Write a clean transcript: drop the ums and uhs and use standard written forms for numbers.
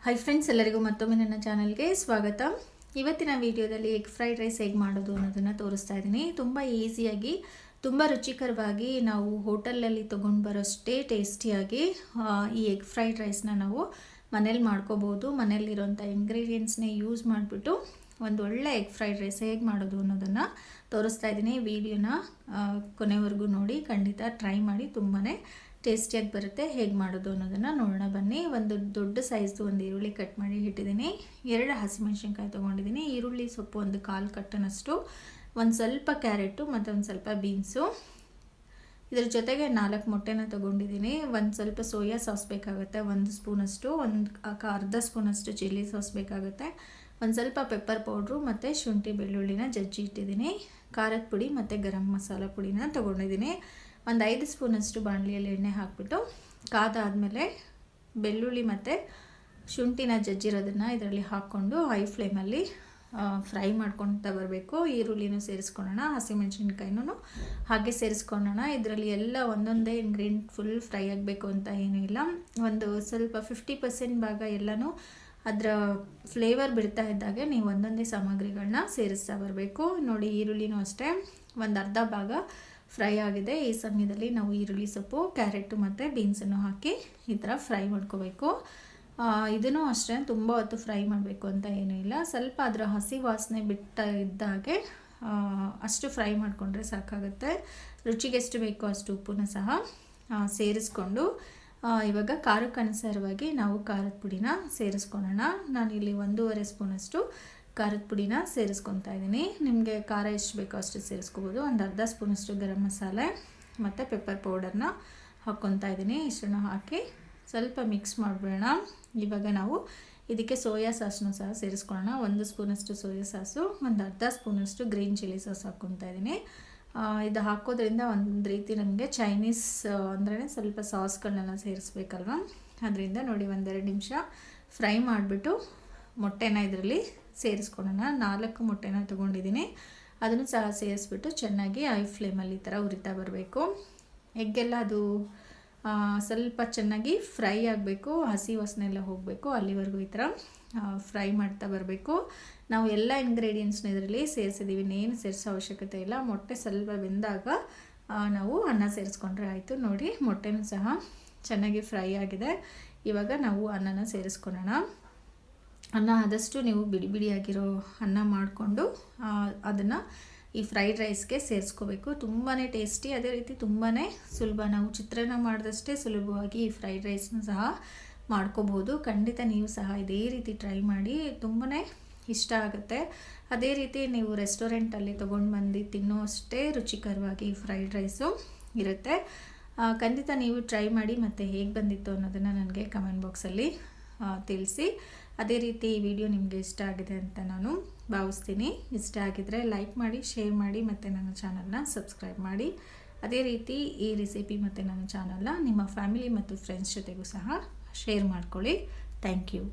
Hi friends, ಎಲ್ಲರಿಗೂ ಮತ್ತೊಮ್ಮೆ ನನ್ನ ಚಾನಲ್ಗೆ ಸ್ವಾಗತ. ಇವತ್ತಿನ ವಿಡಿಯೋದಲ್ಲಿ ಎಗ್ ಫ್ರೈಡ್ ರೈಸ್ ಹೇಗೆ ಮಾಡೋದು ಅನ್ನೋದನ್ನು ತೋರಿಸ್ತಾ ಇದ್ದೀನಿ. ತುಂಬ ಈಸಿಯಾಗಿ, ತುಂಬ ರುಚಿಕರವಾಗಿ ನಾವು ಹೋಟೆಲಲ್ಲಿ ತೊಗೊಂಡು ಬರೋಷ್ಟೇ ಟೇಸ್ಟಿಯಾಗಿ ಈ ಎಗ್ ಫ್ರೈಡ್ ರೈಸ್ನ ನಾವು ಮನೇಲಿ ಮಾಡ್ಕೋಬೋದು. ಮನೇಲಿರೋಂಥ ಇಂಗ್ರೀಡಿಯೆಂಟ್ಸ್ನೇ ಯೂಸ್ ಮಾಡಿಬಿಟ್ಟು ಒಂದು ಒಳ್ಳೆ ಎಗ್ ಫ್ರೈಡ್ ರೈಸ್ ಹೇಗೆ ಮಾಡೋದು ಅನ್ನೋದನ್ನು ತೋರಿಸ್ತಾ ಇದ್ದೀನಿ. ವಿಡಿಯೋನ ಕೊನೆವರೆಗೂ ನೋಡಿ, ಖಂಡಿತ ಟ್ರೈ ಮಾಡಿ, ತುಂಬಾ ಟೇಸ್ಟಿಯಾಗಿ ಬರುತ್ತೆ. ಹೇಗೆ ಮಾಡೋದು ಅನ್ನೋದನ್ನು ನೋಡೋಣ ಬನ್ನಿ. ಒಂದು ದೊಡ್ಡ ಸೈಜ್ದು ಒಂದು ಈರುಳ್ಳಿ ಕಟ್ ಮಾಡಿ ಇಟ್ಟಿದ್ದೀನಿ. 2 ಹಸಿಮೆಣಸಿನ್ಕಾಯಿ ತೊಗೊಂಡಿದ್ದೀನಿ. ಈರುಳ್ಳಿ ಸೊಪ್ಪು ಒಂದು 1/4 ಕಟ್ಟನಷ್ಟು, ಒಂದು ಸ್ವಲ್ಪ ಕ್ಯಾರೆಟು ಮತ್ತು ಒಂದು ಸ್ವಲ್ಪ ಬೀನ್ಸು. ಇದ್ರ ಜೊತೆಗೆ 4 ಮೊಟ್ಟೆನ ತೊಗೊಂಡಿದ್ದೀನಿ. ಒಂದು ಸ್ವಲ್ಪ ಸೋಯಾ ಸಾಸ್ ಬೇಕಾಗುತ್ತೆ, 1 ಸ್ಪೂನಷ್ಟು, ಒಂದು ಅರ್ಧ ಸ್ಪೂನಷ್ಟು ಚಿಲ್ಲಿ ಸಾಸ್ ಬೇಕಾಗುತ್ತೆ, ಒಂದು ಸ್ವಲ್ಪ ಪೆಪ್ಪರ್ ಪೌಡ್ರು ಮತ್ತು ಶುಂಠಿ ಬೆಳ್ಳುಳ್ಳಿನ ಜಜ್ಜಿ ಇಟ್ಟಿದ್ದೀನಿ. ಖಾರದ ಪುಡಿ ಮತ್ತು ಗರಂ ಮಸಾಲ ಪುಡಿನ ತೊಗೊಂಡಿದ್ದೀನಿ. ಒಂದು 5 ಸ್ಪೂನಷ್ಟು ಬಾಣಲಿಯಲ್ಲಿ ಎಣ್ಣೆ ಹಾಕಿಬಿಟ್ಟು ಕಾದಾದಮೇಲೆ ಬೆಳ್ಳುಳ್ಳಿ ಮತ್ತು ಶುಂಠಿನ ಜಜ್ಜಿರೋದನ್ನು ಇದರಲ್ಲಿ ಹಾಕ್ಕೊಂಡು ಹೈ ಫ್ಲೇಮಲ್ಲಿ ಫ್ರೈ ಮಾಡ್ಕೊಳ್ತಾ ಬರಬೇಕು. ಈರುಳ್ಳಿನೂ ಸೇರಿಸ್ಕೊಳ್ಳೋಣ, ಹಸಿಮೆಣಸಿನ್ಕಾಯಿನೂ ಹಾಗೆ ಸೇರಿಸ್ಕೊಳ್ಳೋಣ. ಇದರಲ್ಲಿ ಎಲ್ಲ ಒಂದೊಂದೇ ಇಂಗ್ರೀಡಿಯೆಂಟ್ ಫುಲ್ ಫ್ರೈ ಆಗಬೇಕು ಅಂತ ಏನೂ ಇಲ್ಲ. ಒಂದು ಸ್ವಲ್ಪ 50% ಭಾಗ ಎಲ್ಲನೂ ಅದರ ಫ್ಲೇವರ್ ಬಿಡ್ತಾ ಇದ್ದಾಗೆ ನೀವು ಒಂದೊಂದೇ ಸಾಮಗ್ರಿಗಳನ್ನ ಸೇರಿಸ್ತಾ ಬರಬೇಕು. ನೋಡಿ, ಈರುಳ್ಳಿನೂ ಅಷ್ಟೇ ಒಂದು ಅರ್ಧ ಭಾಗ ಫ್ರೈ ಆಗಿದೆ. ಈ ಸಮಯದಲ್ಲಿ ನಾವು ಈರುಳ್ಳಿ ಸೊಪ್ಪು, ಕ್ಯಾರೆಟು ಮತ್ತು ಬೀನ್ಸನ್ನು ಹಾಕಿ ಈ ಥರ ಫ್ರೈ ಮಾಡ್ಕೋಬೇಕು. ಇದನ್ನು ಅಷ್ಟೇ ತುಂಬ ಹೊತ್ತು ಫ್ರೈ ಮಾಡಬೇಕು ಅಂತ ಏನೂ ಇಲ್ಲ. ಸ್ವಲ್ಪ ಅದರ ಹಸಿ ವಾಸನೆ ಬಿಟ್ಟ ಇದ್ದಾಗೆ ಅಷ್ಟು ಫ್ರೈ ಮಾಡಿಕೊಂಡ್ರೆ ಸಾಕಾಗುತ್ತೆ. ರುಚಿಗೆ ಎಷ್ಟು ಬೇಕೋ ಅಷ್ಟು ಉಪ್ಪನ್ನು ಸಹ ಸೇರಿಸ್ಕೊಂಡು ಇವಾಗ ಖಾರಕ್ಕೆ ಅನುಸಾರವಾಗಿ ನಾವು ಖಾರದ ಪುಡಿನ ಸೇರಿಸ್ಕೊಳ್ಳೋಣ. ನಾನಿಲ್ಲಿ 1.5 ಸ್ಪೂನಷ್ಟು ಖಾರದ ಪುಡಿನ ಸೇರಿಸ್ಕೊತಾ ಇದ್ದೀನಿ. ನಿಮಗೆ ಖಾರ ಎಷ್ಟು ಬೇಕೋ ಅಷ್ಟು ಸೇರಿಸ್ಕೋಬೋದು. ಒಂದು ಅರ್ಧ ಸ್ಪೂನಷ್ಟು ಗರಂ ಮಸಾಲೆ ಮತ್ತು ಪೆಪ್ಪರ್ ಪೌಡರ್ನ ಹಾಕ್ಕೊತಾ ಇದ್ದೀನಿ. ಇಷ್ಟನ್ನು ಹಾಕಿ ಸ್ವಲ್ಪ ಮಿಕ್ಸ್ ಮಾಡಿಬಿಡೋಣ. ಇವಾಗ ನಾವು ಇದಕ್ಕೆ ಸೋಯಾ ಸಾಸನ್ನು ಸಹ ಸೇರಿಸ್ಕೊಳ್ಳೋಣ. 1 ಸ್ಪೂನಷ್ಟು ಸೋಯಾ ಸಾಸು, ಒಂದು ಅರ್ಧ ಸ್ಪೂನಷ್ಟು ಗ್ರೀನ್ ಚಿಲ್ಲಿ ಸಾಸ್ ಹಾಕ್ಕೊತಾ ಇದ್ದೀನಿ. ಇದು ಹಾಕೋದ್ರಿಂದ ಒಂದು ರೀತಿ ನಮಗೆ ಚೈನೀಸ್ ಅಂದ್ರೆ ಸ್ವಲ್ಪ ಸಾಸ್ಗಳನ್ನೆಲ್ಲ ಸೇರಿಸ್ಬೇಕಲ್ವ, ಅದರಿಂದ ನೋಡಿ 1-2 ನಿಮಿಷ ಫ್ರೈ ಮಾಡಿಬಿಟ್ಟು ಮೊಟ್ಟೆನ ಇದರಲ್ಲಿ ಸೇರಿಸ್ಕೊಳ್ಳೋಣ. 4 ಮೊಟ್ಟೆನ ತೊಗೊಂಡಿದ್ದೀನಿ. ಅದನ್ನು ಸಹ ಸೇರಿಸ್ಬಿಟ್ಟು ಚೆನ್ನಾಗಿ ಹೈ ಫ್ಲೇಮಲ್ಲಿ ಈ ಥರ ಉರಿತಾ ಬರಬೇಕು. ಎಗ್ಗೆಲ್ಲ ಅದು ಸ್ವಲ್ಪ ಚೆನ್ನಾಗಿ ಫ್ರೈ ಆಗಬೇಕು, ಹಸಿ ವಾಸನೆ ಎಲ್ಲ ಹೋಗಬೇಕು, ಅಲ್ಲಿವರೆಗೂ ಈ ಥರ ಫ್ರೈ ಮಾಡ್ತಾ ಬರಬೇಕು. ನಾವು ಎಲ್ಲ ಇಂಗ್ರೀಡಿಯೆಂಟ್ಸ್ನ ಇದರಲ್ಲಿ ಸೇರಿಸಿದ್ದೀವಿ, ಇನ್ನೇನು ಸೇರಿಸೋ ಅವಶ್ಯಕತೆ ಇಲ್ಲ. ಮೊಟ್ಟೆ ಸ್ವಲ್ಪ ಬೆಂದಾಗ ನಾವು ಅನ್ನ ಸೇರಿಸ್ಕೊಂಡ್ರೆ ಆಯಿತು. ನೋಡಿ, ಮೊಟ್ಟೆನೂ ಸಹ ಚೆನ್ನಾಗಿ ಫ್ರೈ ಆಗಿದೆ. ಇವಾಗ ನಾವು ಅನ್ನನ ಸೇರಿಸ್ಕೊಳ್ಳೋಣ. ಅನ್ನ ಆದಷ್ಟು ನೀವು ಬಿಡಿ ಬಿಡಿಯಾಗಿರೋ ಅನ್ನ ಮಾಡಿಕೊಂಡು ಅದನ್ನು ಈ ಫ್ರೈಡ್ ರೈಸ್ಗೆ ಸೇರಿಸ್ಕೋಬೇಕು. ತುಂಬಾ ಟೇಸ್ಟಿ, ಅದೇ ರೀತಿ ತುಂಬಾ ಸುಲಭ. ನಾವು ಚಿತ್ರಾನ್ನ ಮಾಡಿದಷ್ಟೇ ಸುಲಭವಾಗಿ ಈ ಫ್ರೈಡ್ ರೈಸ್ನ ಸಹ ಮಾಡ್ಕೋಬೋದು. ಖಂಡಿತ ನೀವು ಸಹ ಇದೇ ರೀತಿ ಟ್ರೈ ಮಾಡಿ, ತುಂಬಾ ಇಷ್ಟ ಆಗುತ್ತೆ. ಅದೇ ರೀತಿ ನೀವು ರೆಸ್ಟೋರೆಂಟಲ್ಲಿ ತೊಗೊಂಡು ಬಂದು ತಿನ್ನೋ ಅಷ್ಟೇ ರುಚಿಕರವಾಗಿ ಈ ಫ್ರೈಡ್ ರೈಸು ಇರುತ್ತೆ. ಖಂಡಿತ ನೀವು ಟ್ರೈ ಮಾಡಿ ಮತ್ತು ಹೇಗೆ ಬಂದಿತ್ತು ಅನ್ನೋದನ್ನು ನನಗೆ ಕಮೆಂಟ್ ಬಾಕ್ಸಲ್ಲಿ ತಿಳಿಸಿ. ಅದೇ ರೀತಿ ಈ ವಿಡಿಯೋ ನಿಮಗೆ ಇಷ್ಟ ಆಗಿದೆ ಅಂತ ನಾನು ಭಾವಿಸ್ತೀನಿ. ಇಷ್ಟ ಆಗಿದರೆ ಲೈಕ್ ಮಾಡಿ, ಶೇರ್ ಮಾಡಿ ಮತ್ತು ನನ್ನ ಚಾನಲ್ನ ಸಬ್ಸ್ಕ್ರೈಬ್ ಮಾಡಿ. ಅದೇ ರೀತಿ ಈ ರೆಸಿಪಿ ಮತ್ತು ನನ್ನ ಚಾನಲ್ನ ನಿಮ್ಮ ಫ್ಯಾಮಿಲಿ ಮತ್ತು ಫ್ರೆಂಡ್ಸ್ ಜೊತೆಗೂ ಸಹ ಶೇರ್ ಮಾಡ್ಕೊಳ್ಳಿ. Thank you.